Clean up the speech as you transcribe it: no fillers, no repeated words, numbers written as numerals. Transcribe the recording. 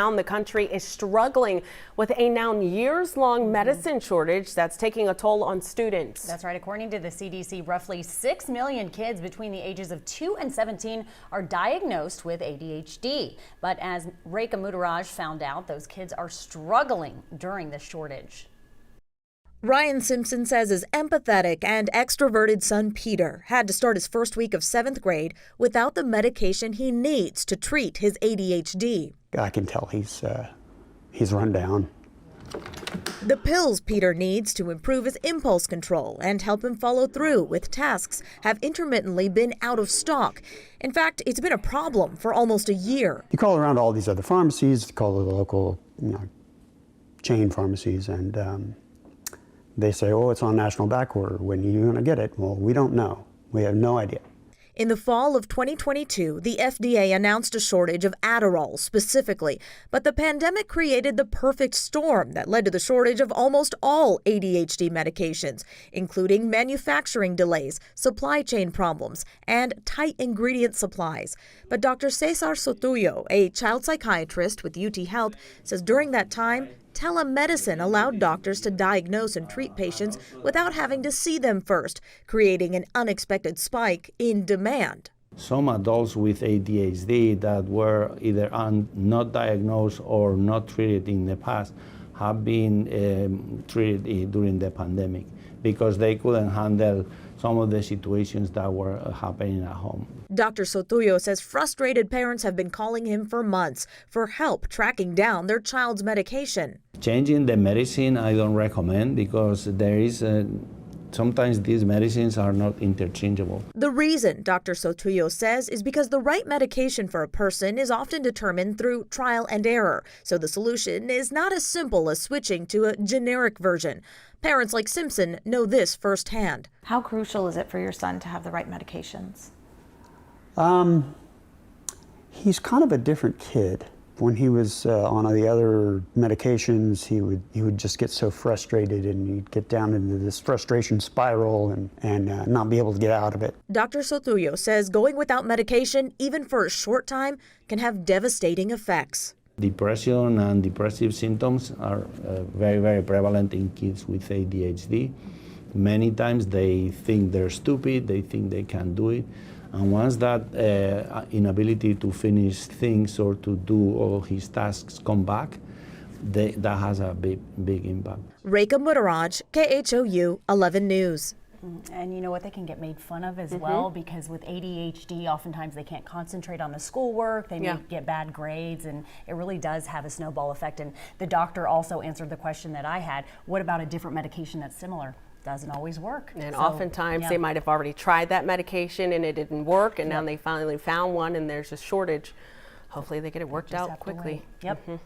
The country is struggling with a now years-long medicine shortage that's taking a toll on students. That's right. According to the CDC, roughly 6 million kids between the ages of 2 and 17 are diagnosed with ADHD. But as Reka Mudaraj found out, those kids are struggling during the shortage. Ryan Simpson says his empathetic and extroverted son Peter had to start his first week of 7th grade without the medication he needs to treat his ADHD. I can tell he's run down. The pills Peter needs to improve his impulse control and help him follow through with tasks have intermittently been out of stock. In fact, it's been a problem for almost a year. You call around all these other pharmacies, you call the local chain pharmacies, and they say, oh, it's on national backorder. When are you going to get it? Well, we don't know. We have no idea. In the fall of 2022, the FDA announced a shortage of Adderall specifically, but the pandemic created the perfect storm that led to the shortage of almost all ADHD medications, including manufacturing delays, supply chain problems, and tight ingredient supplies. But Dr. Cesar Sotuyo, a child psychiatrist with UT Health, says during that time, telemedicine allowed doctors to diagnose and treat patients without having to see them first, creating an unexpected spike in demand. Some adults with ADHD that were either not diagnosed or not treated in the past have been treated during the pandemic because they couldn't handle some of the situations that were happening at home. Dr. Sotuyo says frustrated parents have been calling him for months for help tracking down their child's medication. Changing the medicine I don't recommend because there is sometimes these medicines are not interchangeable. The reason, Dr. Sotuyo says, is because the right medication for a person is often determined through trial and error. So the solution is not as simple as switching to a generic version. Parents like Simpson know this firsthand. How crucial is it for your son to have the right medications? He's kind of a different kid. When he was on the other medications, he would just get so frustrated and he'd get down into this frustration spiral and not be able to get out of it. Dr. Sotuyo says going without medication, even for a short time, can have devastating effects. Depression and depressive symptoms are very, very prevalent in kids with ADHD. Many times they think they're stupid, they think they can't do it. And once that inability to finish things or to do all his tasks come back, that has a big impact. Reka Mudaraj, KHOU 11 News. And you know what, they can get made fun of as well because with ADHD, oftentimes they can't concentrate on the schoolwork, they may get bad grades, and it really does have a snowball effect. And the doctor also answered the question that I had, what about a different medication that's similar? Doesn't always work. And so, oftentimes they might have already tried that medication and it didn't work, and now they finally found one and there's a shortage. Hopefully they get it worked out quickly. Yep.